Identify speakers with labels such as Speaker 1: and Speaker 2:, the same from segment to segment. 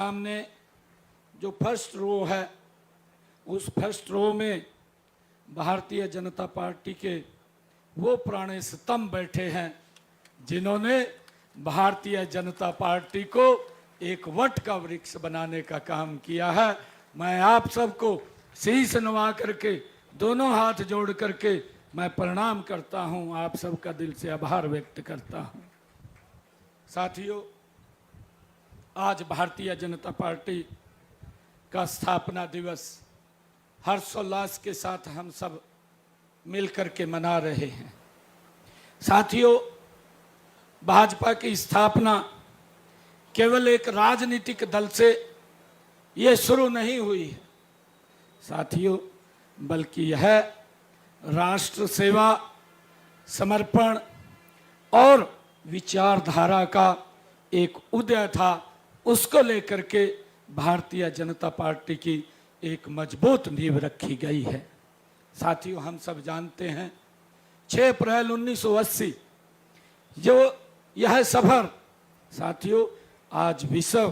Speaker 1: सामने जो first row है, उस फर्स्ट रो में भारतीय जनता पार्टी के वो पुराने स्तंभ बैठे हैं जिन्होंने भारतीय जनता पार्टी को एक वट का वृक्ष बनाने का काम किया है। मैं आप सबको शीश नवा करके, दोनों हाथ जोड़ करके मैं प्रणाम करता हूं, आप सबका दिल से आभार व्यक्त करता हूं। साथियों, आज भारतीय जनता पार्टी का स्थापना दिवस हर्षोल्लास के साथ हम सब मिलकर के मना रहे हैं। साथियों, भाजपा की स्थापना केवल एक राजनीतिक दल से ये शुरू नहीं हुई है साथियों, बल्कि यह राष्ट्र सेवा, समर्पण और विचारधारा का एक उदय था। उसको लेकर के भारतीय जनता पार्टी की एक मजबूत नींव रखी गई है। साथियों, हम सब जानते हैं 6 अप्रैल 1980 जो यह सफर साथियों आज विश्व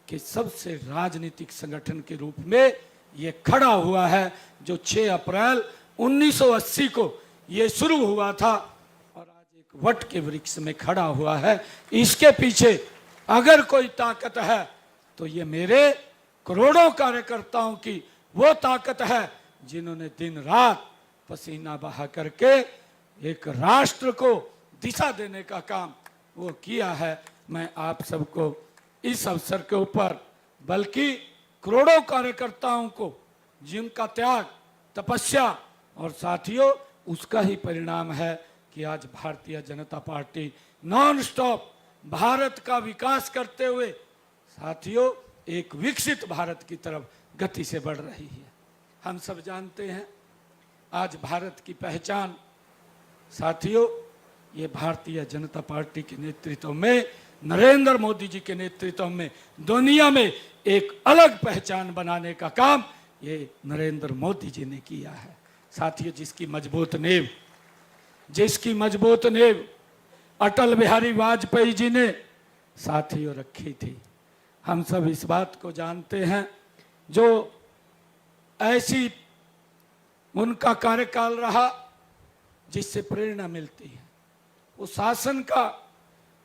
Speaker 1: के सबसे राजनीतिक संगठन के रूप में ये खड़ा हुआ है। जो 6 अप्रैल 1980 को ये शुरू हुआ था और आज एक वट के वृक्ष में खड़ा हुआ है। इसके पीछे अगर कोई ताकत है तो ये मेरे करोड़ों कार्यकर्ताओं की वो ताकत है जिन्होंने दिन रात पसीना बहा करके एक राष्ट्र को दिशा देने का काम वो किया है। मैं आप सबको इस अवसर के ऊपर, बल्कि करोड़ों कार्यकर्ताओं को जिनका त्याग, तपस्या और साथियों उसका ही परिणाम है कि आज Bharatiya Janata party non stop Bharat का विकास करते हुए साथियों एक विकसित भारत की तरफ गति से बढ़ रही है। हम सब जानते हैं आज भारत की पहचान साथियों ये भारतीय जनता पार्टी के नेतृत्व में, नरेंद्र मोदी जी के नेतृत्व में दुनिया में एक अलग पहचान बनाने का काम ये नरेंद्र मोदी जी ने किया है। साथियों, जिसकी मजबूत नींव अटल बिहारी वाजपेयी जी ने साथियों रखी थी। हम सब इस बात को जानते हैं। जो ऐसी उनका कार्यकाल रहा जिससे प्रेरणा मिलती है, वो शासन का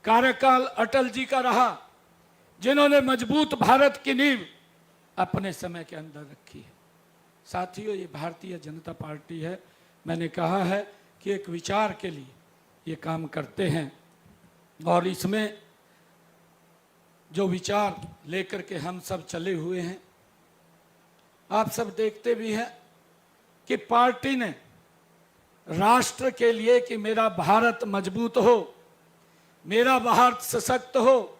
Speaker 1: कार्यकाल अटल जी का रहा जिन्होंने मजबूत भारत की नींव अपने समय के अंदर रखी है। साथियों, ये भारतीय जनता पार्टी है, मैंने कहा है कि एक विचार के लिए ये काम करते हैं और इसमें जो विचार लेकर के हम सब चले हुए हैं, आप सब देखते भी हैं कि पार्टी ने राष्ट्र के लिए कि मेरा भारत मजबूत हो, मेरा भारत सशक्त हो,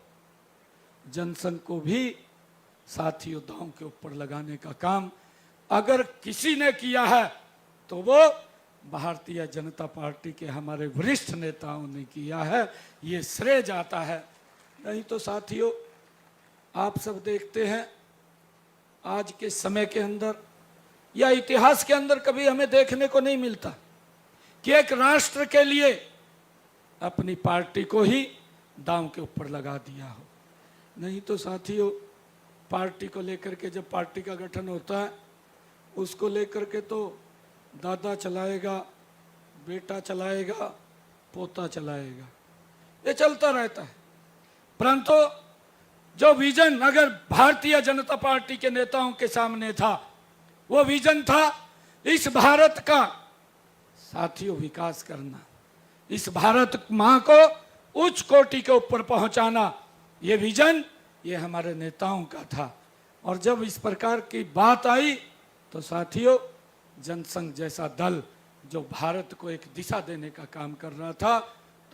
Speaker 1: जनसंघ को भी साथियों दांव के ऊपर लगाने का काम अगर किसी ने किया है तो वो भारतीय जनता पार्टी के हमारे वरिष्ठ नेताओं ने किया है। ये श्रेय जाता है। नहीं तो साथियों, आप सब देखते हैं आज के समय के अंदर या इतिहास के अंदर कभी हमें देखने को नहीं मिलता कि एक राष्ट्र के लिए अपनी पार्टी को ही दांव के ऊपर लगा दिया हो। नहीं तो साथियों, पार्टी को लेकर के जब पार्टी का गठन होता है उसको लेकर के तो दादा चलाएगा, बेटा चलाएगा, पोता चलाएगा, ये चलता रहता है। परंतु जो विजन अगर भारतीय जनता पार्टी के नेताओं के सामने था, वो विजन था इस भारत का साथियों विकास करना, इस भारत मां को उच्च कोटि के ऊपर पहुंचाना। ये विजन ये हमारे नेताओं का था। और जब इस प्रकार की बात आई तो साथियों जनसंघ जैसा दल जो भारत को एक दिशा देने का काम कर रहा था,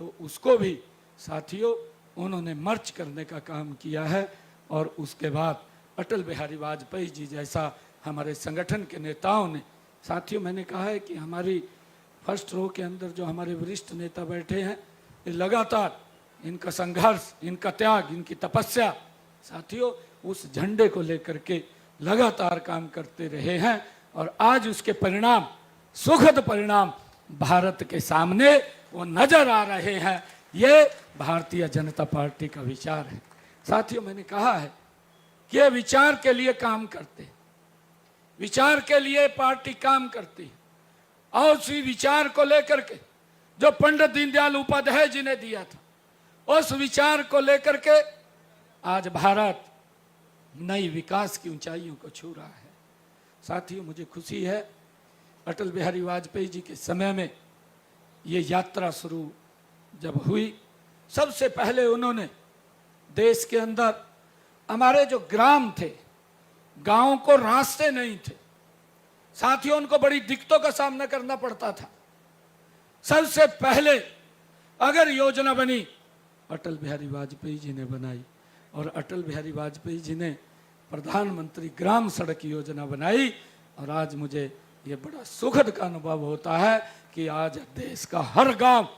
Speaker 1: तो उसको भी साथियों उन्होंने मर्ज करने का काम किया है। और उसके बाद अटल बिहारी वाजपेयी जी जैसा हमारे संगठन के नेताओं ने, साथियों मैंने कहा है कि हमारी फर्स्ट रो के अंदर जो हमारे वरिष्ठ नेता बैठे हैं, ये लगातार इनका संघर्ष, इनका त्याग, इनकी तपस्या साथियों उस झंडे को लेकर के लगातार काम करते रहे हैं। और आज उसके परिणाम, सुखद परिणाम भारत के सामने वो नजर आ रहे हैं। ये भारतीय जनता पार्टी का विचार है। साथियों, मैंने कहा है कि ये विचार के लिए काम करते हैं, विचार के लिए पार्टी काम करती है। और उसी विचार को लेकर के जो पंडित दीनदयाल उपाध्याय जी ने दिया था, उस विचार को लेकर के आज भारत नई विकास की ऊंचाइयों को छू रहा है। साथियों, मुझे खुशी है अटल बिहारी वाजपेयी जी के समय में ये यात्रा शुरू जब हुई, सबसे पहले उन्होंने देश के अंदर हमारे जो ग्राम थे, गांवों को रास्ते नहीं थे साथियों, उनको बड़ी दिक्कतों का सामना करना पड़ता था। सबसे पहले अगर योजना बनी अटल बिहारी वाजपेयी जी ने बनाई, और अटल बिहारी वाजपेयी जी ने प्रधानमंत्री ग्राम सड़क योजना बनाई। और आज मुझे ये बड़ा सुखद का अनुभव होता है कि आज देश का हर गांव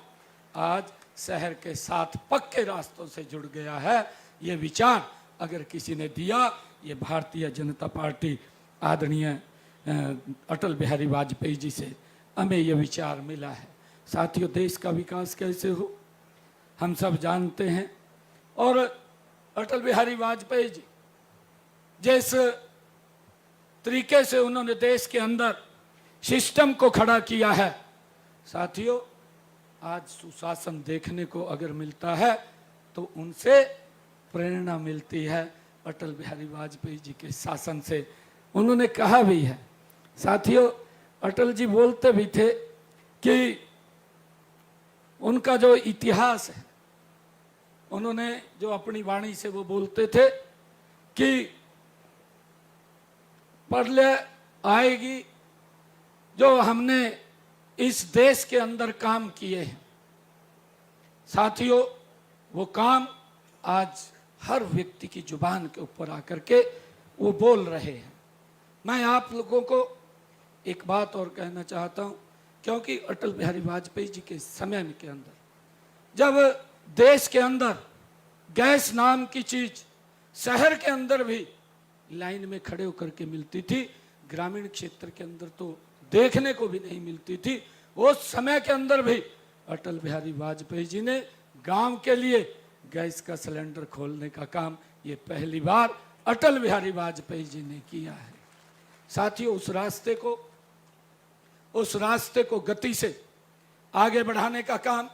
Speaker 1: आज शहर के साथ पक्के रास्तों से जुड़ गया है। ये विचार अगर किसी ने दिया, ये भारतीय जनता पार्टी आदरणीय अटल बिहारी वाजपेयी जी से हमें ये विचार मिला है। साथियों, देश का विकास कैसे हो हम सब जानते हैं, और अटल बिहारी वाजपेयी जी जिस तरीके से उन्होंने देश के अंदर सिस्टम को खड़ा किया है, साथियों आज सुशासन देखने को अगर मिलता है तो उनसे प्रेरणा मिलती है, अटल बिहारी वाजपेयी जी के शासन से। उन्होंने कहा भी है, साथियों अटल जी बोलते भी थे कि उनका जो इतिहास है, उन्होंने जो अपनी वाणी से वो बोलते थे कि प्रलय आएगी, जो हमने इस देश के अंदर काम किए हैं साथियों, वो काम आज हर व्यक्ति की जुबान के ऊपर आकर के वो बोल रहे हैं। मैं आप लोगों को एक बात और कहना चाहता हूं, क्योंकि अटल बिहारी वाजपेयी जी के समय के अंदर जब देश के अंदर गैस नाम की चीज शहर के अंदर भी लाइन में खड़े होकर के मिलती थी, ग्रामीण क्षेत्र के अंदर तो देखने को भी नहीं मिलती थी, उस समय के अंदर भी अटल बिहारी वाजपेयी जी ने गांव के लिए गैस का सिलेंडर खोलने का काम ये पहली बार अटल बिहारी वाजपेयी जी ने किया है। साथियों, उस रास्ते को गति से आगे बढ़ाने का काम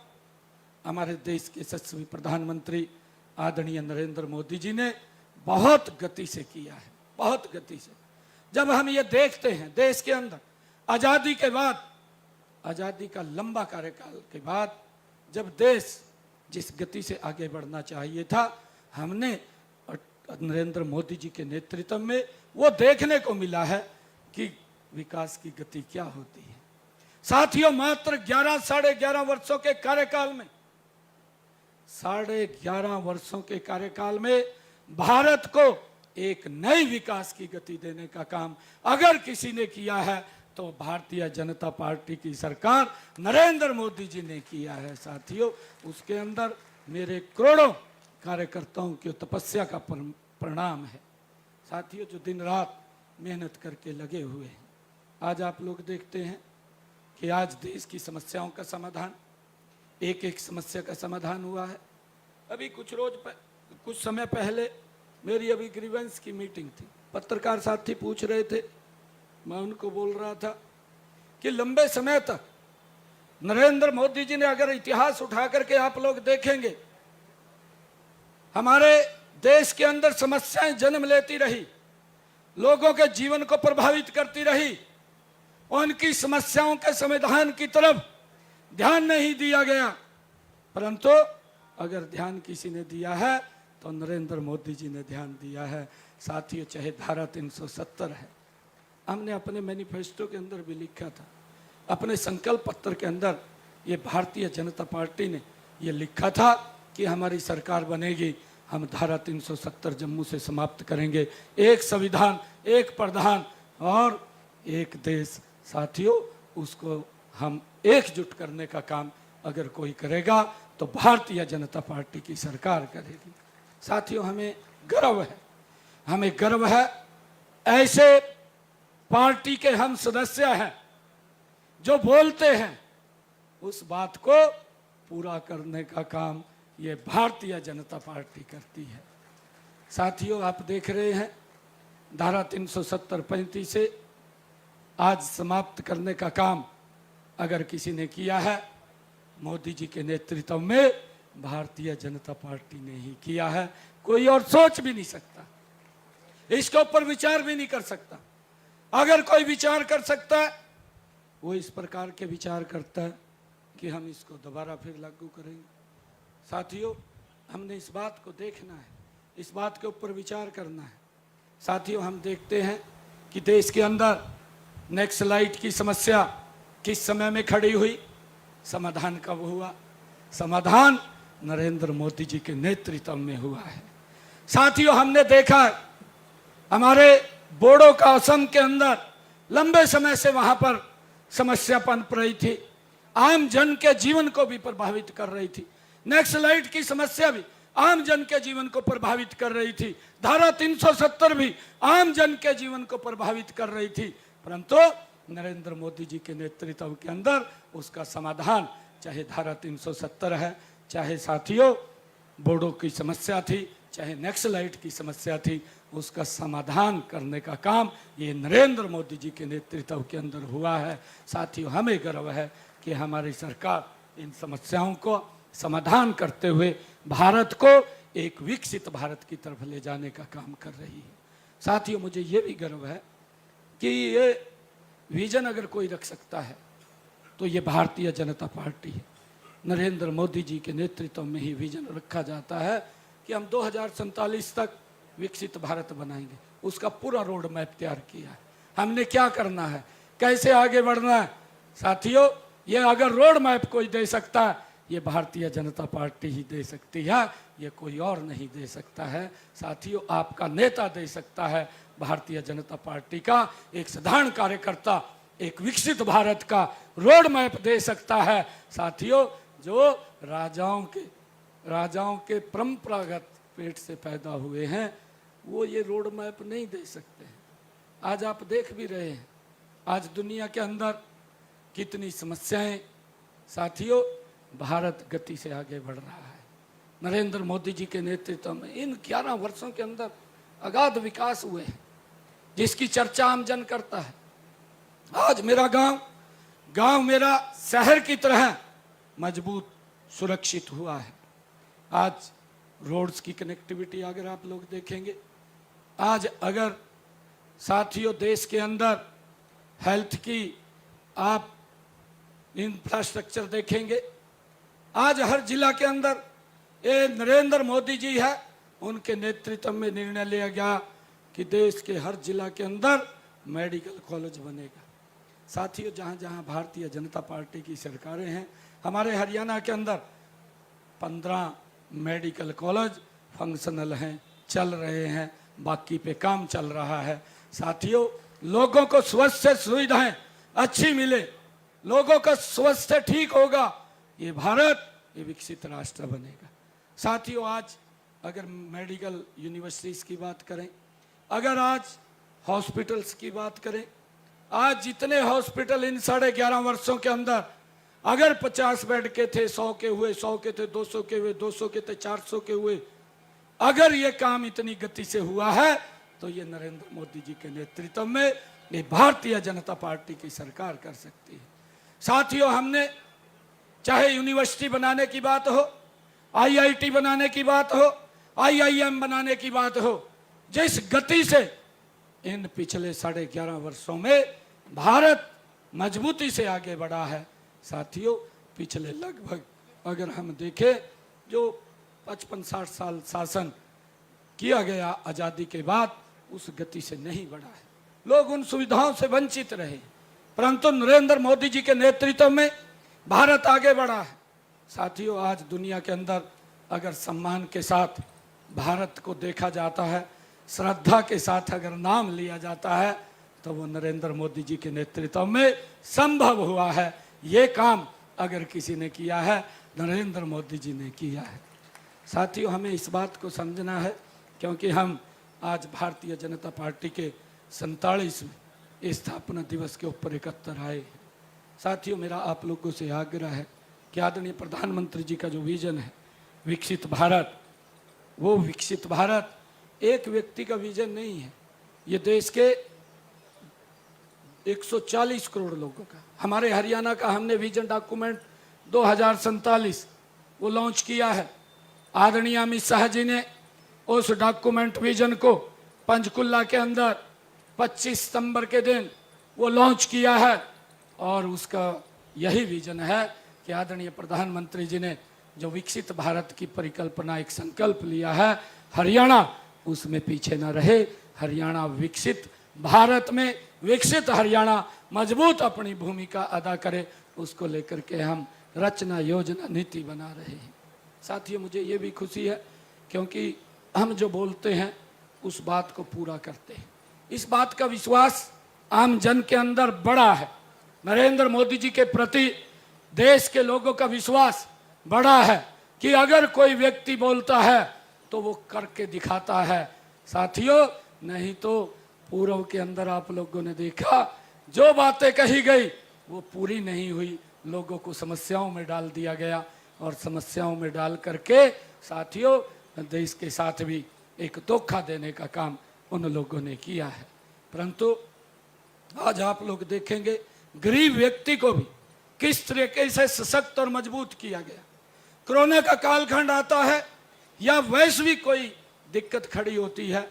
Speaker 1: हमारे देश के यशस्वी प्रधानमंत्री आदरणीय नरेंद्र मोदी जी ने बहुत गति से किया है, बहुत गति से। जब हम ये देखते हैं देश के अंदर आजादी के बाद, आजादी का लंबा कार्यकाल के बाद जब देश जिस गति से आगे बढ़ना चाहिए था, हमने नरेंद्र मोदी जी के नेतृत्व में वो देखने को मिला है कि विकास की गति क्या होती है। साथियों, मात्र 11-11.5 वर्षों के कार्यकाल में, 11.5 वर्षों के कार्यकाल में भारत को एक नई विकास की गति देने का काम अगर किसी ने किया है तो भारतीय जनता पार्टी की सरकार नरेंद्र मोदी जी ने किया है। साथियों, उसके अंदर मेरे करोड़ों कार्यकर्ताओं की तपस्या का परिणाम है। साथियों, जो दिन रात मेहनत करके लगे हुए हैं, आज आप लोग देखते हैं कि आज देश की समस्याओं का समाधान, एक एक समस्या का समाधान हुआ है। अभी कुछ समय पहले मेरी अभी ग्रीवेंस की मीटिंग थी, पत्रकार साथी पूछ रहे थे, मैं उनको बोल रहा था कि लंबे समय तक नरेंद्र मोदी जी ने अगर इतिहास उठा करके आप लोग देखेंगे, हमारे देश के अंदर समस्याएं जन्म लेती रही, लोगों के जीवन को प्रभावित करती रही, उनकी समस्याओं के समाधान की तरफ ध्यान नहीं दिया गया। परंतु अगर ध्यान किसी ने दिया है तो नरेंद्र मोदी जी ने ध्यान दिया है। साथियों, चाहे धारा 370 है, हमने अपने मैनिफेस्टो के अंदर भी लिखा था, अपने संकल्प पत्र के अंदर ये भारतीय जनता पार्टी ने ये लिखा था कि हमारी सरकार बनेगी, हम धारा 370 जम्मू से समाप्त करेंगे, एक संविधान, एक प्रधान और एक देश। साथियों, उसको हम एकजुट करने का काम अगर कोई करेगा तो भारतीय जनता पार्टी की सरकार करेगी। साथियों, हमें गर्व है ऐसे पार्टी के हम सदस्य हैं जो बोलते हैं उस बात को पूरा करने का काम ये भारतीय जनता पार्टी करती है। साथियों, आप देख रहे हैं धारा 370-35 से आज समाप्त करने का काम अगर किसी ने किया है, मोदी जी के नेतृत्व में भारतीय जनता पार्टी ने ही किया है। कोई और सोच भी नहीं सकता, इसके ऊपर विचार भी नहीं कर सकता। अगर कोई विचार कर सकता है, वो इस प्रकार के विचार करता है कि हम इसको दोबारा फिर लागू करेंगे। साथियों, हमने इस बात को देखना है, इस बात के ऊपर विचार करना है। साथियों, हम देखते हैं कि देश के अंदर नक्सलाइट की समस्या किस समय में खड़ी हुई, समाधान कब हुआ? समाधान नरेंद्र मोदी जी के नेतृत्व में हुआ है। साथियों, हमने देखा हमारे बोडो का असम के अंदर लंबे समय से वहां पर समस्या पनप रही थी, आम जन के जीवन को भी प्रभावित कर रही थी। नक्सलाइट की समस्या भी आम जन के जीवन को प्रभावित कर रही थी। धारा 370 भी आम जन के जीवन को प्रभावित कर रही थी, परंतु नरेंद्र मोदी जी के नेतृत्व के अंदर उसका समाधान, चाहे धारा 370 है, चाहे साथियों बोडो की समस्या थी, चाहे नक्सलाइट की समस्या थी, उसका समाधान करने का काम ये नरेंद्र मोदी जी के नेतृत्व के अंदर हुआ है। साथियों, हमें गर्व है कि हमारी सरकार इन समस्याओं को समाधान करते हुए भारत को एक विकसित भारत की तरफ ले जाने का काम कर रही है। साथियों, मुझे ये भी गर्व है कि ये विजन अगर कोई रख सकता है तो ये भारतीय जनता पार्टी है। नरेंद्र मोदी जी के नेतृत्व में ही विजन रखा जाता है कि हम 2047 तक विकसित भारत बनाएंगे। उसका पूरा रोड मैप तैयार किया है, हमने क्या करना है, कैसे आगे बढ़ना है। साथियों, ये अगर रोड मैप कोई दे सकता है, ये भारतीय जनता पार्टी ही दे सकती है, ये कोई और नहीं दे सकता है। साथियों, आपका नेता दे सकता है, भारतीय जनता पार्टी का एक साधारण कार्यकर्ता एक विकसित भारत का रोड मैप दे सकता है। साथियों, जो राजाओं के परंपरागत पेट से पैदा हुए हैं, वो ये रोड मैप नहीं दे सकते हैं। आज आप देख भी रहे हैं, आज दुनिया के अंदर कितनी समस्याएं। साथियों, भारत गति से आगे बढ़ रहा है नरेंद्र मोदी जी के नेतृत्व में। इन 11 वर्षों के अंदर अगाध विकास हुए हैं, जिसकी चर्चा आम जन करता है। आज मेरा गांव मेरा शहर की तरह मजबूत सुरक्षित हुआ है। आज रोड्स की कनेक्टिविटी अगर आप लोग देखेंगे, आज अगर साथियों देश के अंदर हेल्थ की आप इंफ्रास्ट्रक्चर देखेंगे, आज हर जिला के अंदर ये नरेंद्र मोदी जी है, उनके नेतृत्व में निर्णय लिया गया कि देश के हर जिला के अंदर मेडिकल कॉलेज बनेगा। साथियों, जहाँ जहाँ भारतीय जनता पार्टी की सरकारें हैं, हमारे हरियाणा के अंदर 15 मेडिकल कॉलेज फंक्शनल हैं, चल रहे हैं, बाकी पे काम चल रहा है। साथियों, लोगों को स्वास्थ्य सुविधाएं अच्छी मिले, लोगों का स्वास्थ्य ठीक होगा, ये भारत ये विकसित राष्ट्र बनेगा। साथियों, आज अगर मेडिकल यूनिवर्सिटीज की बात करें, अगर आज हॉस्पिटल्स की बात करें, आज जितने हॉस्पिटल इन 11.5 वर्षों के अंदर अगर 50 बेड के थे 100 के हुए, 100 के थे 200 के हुए, 200 के थे 400 के हुए। अगर ये काम इतनी गति से हुआ है तो ये नरेंद्र मोदी जी के नेतृत्व में ये भारतीय जनता पार्टी की सरकार कर सकती है। साथियों, हमने चाहे यूनिवर्सिटी बनाने की बात हो, IIT बनाने की बात हो, IIM बनाने की बात हो, जिस गति से इन पिछले 11.5 वर्षों में भारत मजबूती से आगे बढ़ा है। साथियों, पिछले लगभग अगर हम देखें जो 55-60 साल शासन किया गया आज़ादी के बाद, उस गति से नहीं बढ़ा है। लोग उन सुविधाओं से वंचित रहे, परंतु नरेंद्र मोदी जी के नेतृत्व में भारत आगे बढ़ा है। साथियों, आज दुनिया के अंदर अगर सम्मान के साथ भारत को देखा जाता है, श्रद्धा के साथ अगर नाम लिया जाता है, तो वो नरेंद्र मोदी जी के नेतृत्व में संभव हुआ है। ये काम अगर किसी ने किया है, नरेंद्र मोदी जी ने किया है। साथियों, हमें इस बात को समझना है, क्योंकि हम आज भारतीय जनता पार्टी के 47वें स्थापना दिवस के ऊपर एकत्र आए हैं। साथियों, मेरा आप लोगों से आग्रह है कि आदरणीय प्रधानमंत्री जी का जो विजन है विकसित भारत, वो विकसित भारत एक व्यक्ति का विजन नहीं है, ये देश के 140 करोड़ लोगों का। हमारे हरियाणा का हमने विजन डॉक्यूमेंट 2047 वो लॉन्च किया है। आदरणीय अमित शाह जी ने उस डॉक्यूमेंट विजन को पंचकुला के अंदर 25 सितंबर के दिन वो लॉन्च किया है, और उसका यही विजन है कि आदरणीय प्रधानमंत्री जी ने जो विकसित भारत की परिकल्पना, एक संकल्प लिया है, हरियाणा उसमें पीछे न रहे। हरियाणा विकसित भारत में विकसित हरियाणा मजबूत अपनी भूमिका अदा करे, उसको लेकर के हम रचना योजना नीति बना रहे हैं। साथियों, मुझे ये भी खुशी है क्योंकि हम जो बोलते हैं उस बात को पूरा करते हैं। इस बात का विश्वास आम जन के अंदर बड़ा है। नरेंद्र मोदी जी के प्रति देश के लोगों का विश्वास बड़ा है कि अगर कोई व्यक्ति बोलता है तो वो करके दिखाता है। साथियों, नहीं तो पूर्व के अंदर आप लोगों ने देखा जो बातें कही गई वो पूरी नहीं हुई, लोगों को समस्याओं में डाल दिया गया, और समस्याओं में डाल करके साथियों देश के साथ भी एक धोखा देने का काम उन लोगों ने किया है। परंतु आज आप लोग देखेंगे गरीब व्यक्ति को भी किस तरीके से सशक्त और मजबूत किया गया। कोरोना का कालखंड आता है या वैश्विक कोई दिक्कत खड़ी होती है,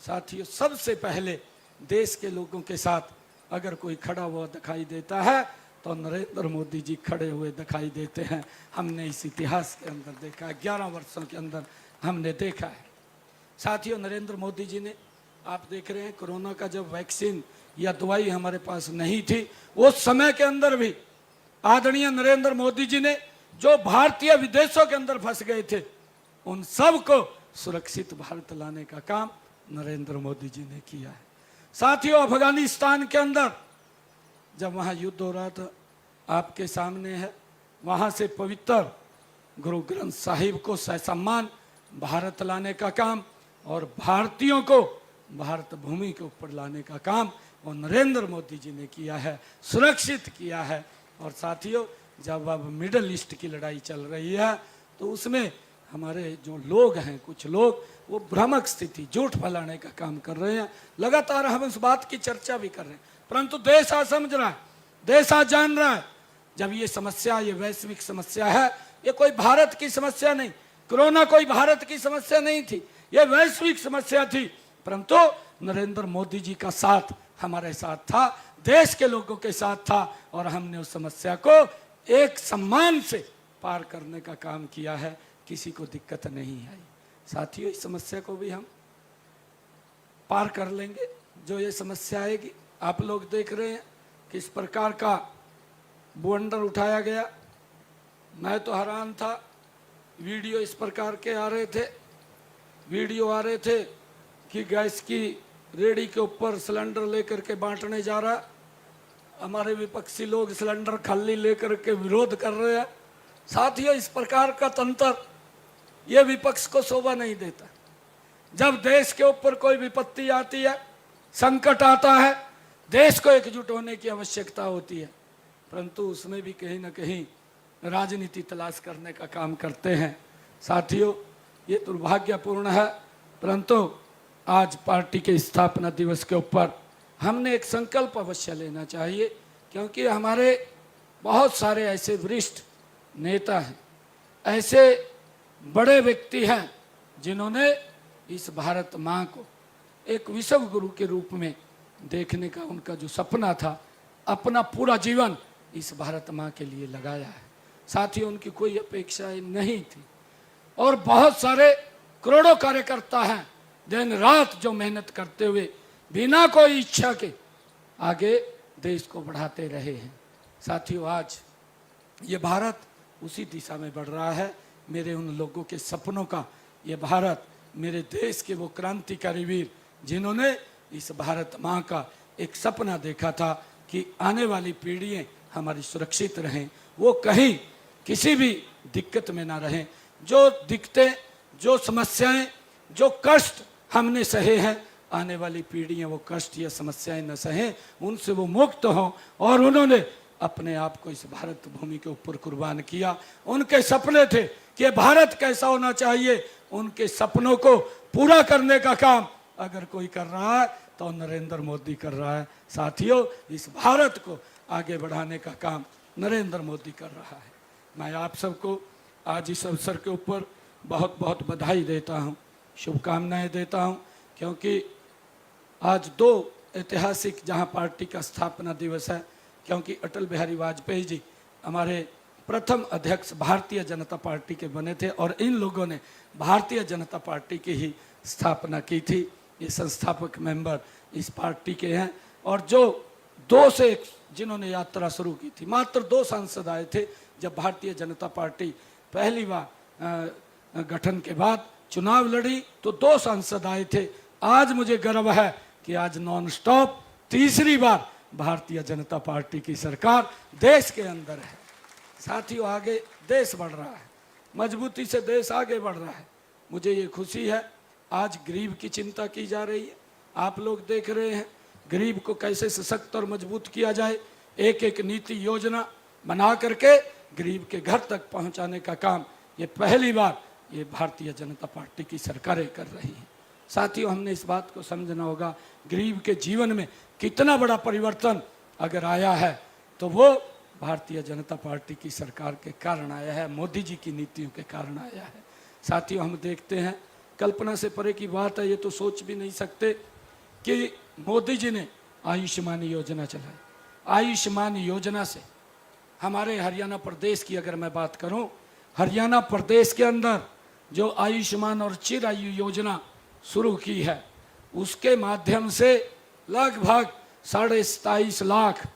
Speaker 1: साथियों सबसे पहले देश के लोगों के साथ अगर कोई खड़ा हुआ दिखाई देता है तो नरेंद्र मोदी जी खड़े हुए दिखाई देते हैं। हमने इस इतिहास के अंदर देखा है, 11 वर्षों के अंदर हमने देखा है। साथियों, नरेंद्र मोदी जी ने, आप देख रहे हैं कोरोना का जब वैक्सीन या दवाई हमारे पास नहीं थी, उस समय के अंदर भी आदरणीय नरेंद्र मोदी जी ने जो भारतीय विदेशों के अंदर फंस गए थे उन सब को सुरक्षित भारत लाने का काम नरेंद्र मोदी जी ने किया है। साथियों, अफगानिस्तान के अंदर जब वहां युद्ध हो रहा था, आपके सामने है, वहां से पवित्र गुरु ग्रंथ साहिब को ससम्मान भारत लाने का काम और भारतीयों को भारत भूमि के ऊपर लाने का काम वो नरेंद्र मोदी जी ने किया है, सुरक्षित किया है। और साथियों, जब अब मिडल ईस्ट की लड़ाई चल रही है तो उसमें हमारे जो लोग हैं, कुछ लोग वो भ्रामक स्थिति, झूठ फैलाने का काम कर रहे हैं। लगातार हम इस बात की चर्चा भी कर रहे हैं, परंतु देश आज समझ रहा है, देश आज जान रहा है, जब ये समस्या, ये वैश्विक समस्या है, ये कोई भारत की समस्या नहीं, कोरोना कोई भारत की समस्या नहीं थी, ये वैश्विक समस्या थी। परंतु नरेंद्र मोदी जी का साथ हमारे साथ था, देश के लोगों के साथ था, और हमने उस समस्या को एक सम्मान से पार करने का काम किया है, किसी को दिक्कत नहीं आई। साथियों, इस समस्या को भी हम पार कर लेंगे। जो ये समस्या आएगी, आप लोग देख रहे हैं किस प्रकार का बवंडर उठाया गया। मैं तो हैरान था, वीडियो इस प्रकार के आ रहे थे, वीडियो आ रहे थे कि गैस की रेडी के ऊपर सिलेंडर लेकर के बांटने जा रहा, हमारे विपक्षी लोग सिलेंडर खाली लेकर के विरोध कर रहे हैं। साथियों, इस प्रकार का तंत्र ये विपक्ष को शोभा नहीं देता। जब देश के ऊपर कोई विपत्ति आती है, संकट आता है, देश को एकजुट होने की आवश्यकता होती है, परंतु उसमें भी कहीं ना कहीं राजनीति तलाश करने का काम करते हैं। साथियों, ये दुर्भाग्यपूर्ण है, परंतु आज पार्टी के स्थापना दिवस के ऊपर हमने एक संकल्प अवश्य लेना चाहिए, क्योंकि हमारे बहुत सारे ऐसे वरिष्ठ नेता हैं, ऐसे बड़े व्यक्ति हैं जिन्होंने इस भारत माँ को एक विश्व गुरु के रूप में देखने का उनका जो सपना था, अपना पूरा जीवन इस भारत माँ के लिए लगाया है। साथियों, उनकी कोई अपेक्षाएं नहीं थी, और बहुत सारे करोड़ों कार्यकर्ता हैं दिन रात जो मेहनत करते हुए बिना कोई इच्छा के आगे देश को बढ़ाते रहे हैं। साथियों, आज ये भारत उसी दिशा में बढ़ रहा है। मेरे उन लोगों के सपनों का ये भारत, मेरे देश के वो क्रांतिकारी वीर जिन्होंने इस भारत माँ का एक सपना देखा था कि आने वाली पीढ़ियाँ हमारी सुरक्षित रहें, वो कहीं किसी भी दिक्कत में ना रहें। जो दिक्कतें, जो समस्याएं, जो कष्ट हमने सहे हैं, आने वाली पीढ़ियाँ वो कष्ट या समस्याएं न सहें, उनसे वो मुक्त हों। और उन्होंने अपने आप को इस भारत भूमि के ऊपर कुर्बान किया। उनके सपने थे कि भारत कैसा होना चाहिए, उनके सपनों को पूरा करने का काम अगर कोई कर रहा है तो नरेंद्र मोदी कर रहा है। साथियों, इस भारत को आगे बढ़ाने का काम नरेंद्र मोदी कर रहा है। मैं आप सबको आज इस अवसर के ऊपर बहुत बहुत बधाई देता हूं, शुभकामनाएं देता हूं, क्योंकि आज दो ऐतिहासिक जहां पार्टी का स्थापना दिवस है, क्योंकि अटल बिहारी वाजपेयी जी हमारे प्रथम अध्यक्ष भारतीय जनता पार्टी के बने थे और इन लोगों ने भारतीय जनता पार्टी की ही स्थापना की थी। ये संस्थापक मेंबर इस पार्टी के हैं और जो दो से जिन्होंने यात्रा शुरू की थी, मात्र 2 सांसद आए थे जब भारतीय जनता पार्टी पहली बार गठन के बाद चुनाव लड़ी तो 2 सांसद आए थे। आज मुझे गर्व है कि आज नॉन स्टॉप तीसरी बार भारतीय जनता पार्टी की सरकार देश के अंदर है। साथियों, आगे देश बढ़ रहा है, मजबूती से देश आगे बढ़ रहा है। मुझे ये खुशी है, आज गरीब की चिंता की जा रही है। आप लोग देख रहे हैं गरीब को कैसे सशक्त और मजबूत किया जाए, एक एक नीति योजना बना करके गरीब के घर तक पहुंचाने का काम ये पहली बार ये भारतीय जनता पार्टी की सरकारें कर रही हैं। साथियों, हमने इस बात को समझना होगा, गरीब के जीवन में कितना बड़ा परिवर्तन अगर आया है तो वो भारतीय जनता पार्टी की सरकार के कारण आया है, मोदी जी की नीतियों के कारण आया है। साथियों, हम देखते हैं, कल्पना से परे की बात है, ये तो सोच भी नहीं सकते कि मोदी जी ने आयुष्मान योजना चलाई। आयुष्मान योजना से हमारे हरियाणा प्रदेश की अगर मैं बात करूं, हरियाणा प्रदेश के अंदर जो आयुष्मान और चिरायु योजना शुरू की है उसके माध्यम से लगभग 27.5 लाख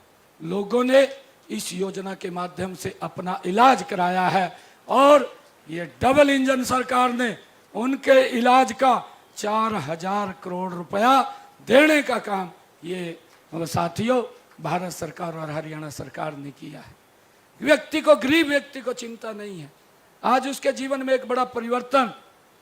Speaker 1: लोगों ने इस योजना के माध्यम से अपना इलाज कराया है और ये डबल इंजन सरकार ने उनके इलाज का 4000 करोड़ रुपया देने का काम ये साथियों भारत सरकार और हरियाणा सरकार ने किया है। व्यक्ति को, गरीब व्यक्ति को चिंता नहीं है। आज उसके जीवन में एक बड़ा परिवर्तन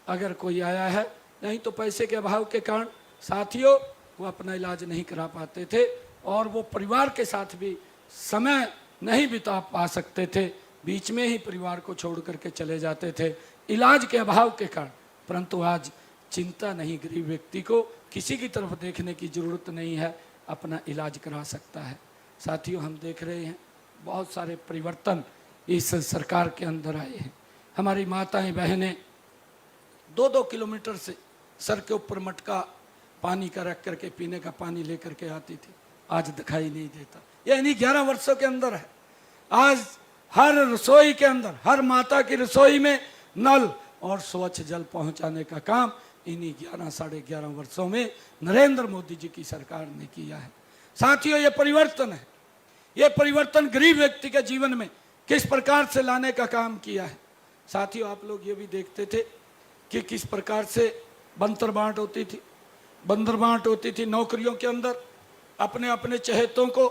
Speaker 1: अगर कोई आया है, नहीं तो पैसे के अभाव के कारण साथियों वो अपना इलाज नहीं करा पाते थे और वो परिवार के साथ भी समय नहीं बिता पा सकते थे, बीच में ही परिवार को छोड़ करके चले जाते थे इलाज के अभाव के कारण। परंतु आज चिंता नहीं, गरीब व्यक्ति को किसी की तरफ देखने की जरूरत नहीं है, अपना इलाज करा सकता है। साथियों, हम देख रहे हैं बहुत सारे परिवर्तन इस सरकार के अंदर आए हैं। हमारी माताएं बहनें 2-2 किलोमीटर से सर के ऊपर मटका पानी का रख करके पीने का पानी लेकर के आती थी, आज दिखाई नहीं देता। ये इन्हीं 11 वर्षों के अंदर है। आज हर रसोई के अंदर, हर माता की रसोई में नल और स्वच्छ जल पहुंचाने का काम इन्हीं 11-11.5 वर्षों में नरेंद्र मोदी जी की सरकार ने किया है। साथियों, ये परिवर्तन है, ये परिवर्तन गरीब व्यक्ति के जीवन में किस प्रकार से लाने का काम किया है। साथियों, आप लोग ये भी देखते थे कि किस प्रकार से बंतर बांट होती थी, बंदर बांट होती थी नौकरियों के अंदर, अपने अपने चहेतों को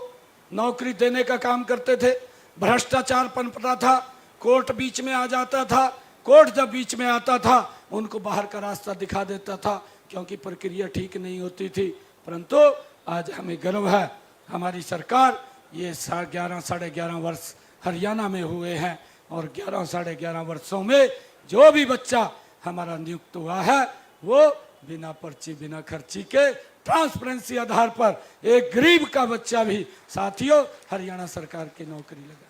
Speaker 1: नौकरी देने का काम करते थे। भ्रष्टाचार पनपता था, कोर्ट बीच में आ जाता था, कोर्ट जब बीच में आता था उनको बाहर का रास्ता दिखा देता था क्योंकि प्रक्रिया ठीक नहीं होती थी। परंतु आज हमें गर्व है, हमारी सरकार ये 11-11.5 वर्ष हरियाणा में हुए हैं और 11-11.5 वर्षों में जो भी बच्चा हमारा नियुक्त हुआ है वो बिना पर्ची बिना खर्ची के ट्रांसपेरेंसी आधार पर एक गरीब का बच्चा भी साथियों हरियाणा सरकार की नौकरी लगा।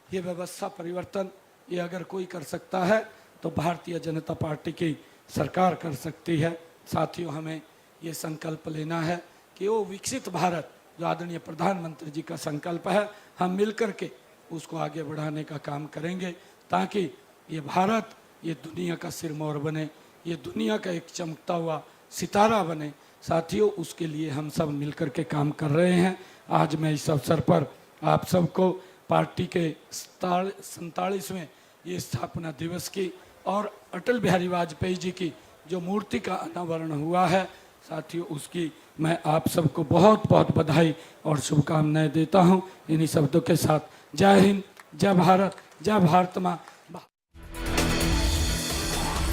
Speaker 1: ये व्यवस्था परिवर्तन ये अगर कोई कर सकता है तो भारतीय जनता पार्टी की सरकार कर सकती है। साथियों, हमें ये संकल्प लेना है कि वो विकसित भारत जो आदरणीय प्रधानमंत्री जी का संकल्प है, हम मिलकर के उसको आगे बढ़ाने का काम करेंगे ताकि ये भारत ये दुनिया का सिरमौर बने, ये दुनिया का एक चमकता हुआ सितारा बने। साथियों, उसके लिए हम सब मिलकर के काम कर रहे हैं। आज मैं इस अवसर पर आप सबको पार्टी के 47वें ये स्थापना दिवस की और अटल बिहारी वाजपेयी जी की जो मूर्ति का अनावरण हुआ है साथियों, उसकी मैं आप सबको बहुत बहुत बधाई और शुभकामनाएं देता हूं। इन्हीं शब्दों के साथ जय हिंद, जय भारत, जय भारत माँ।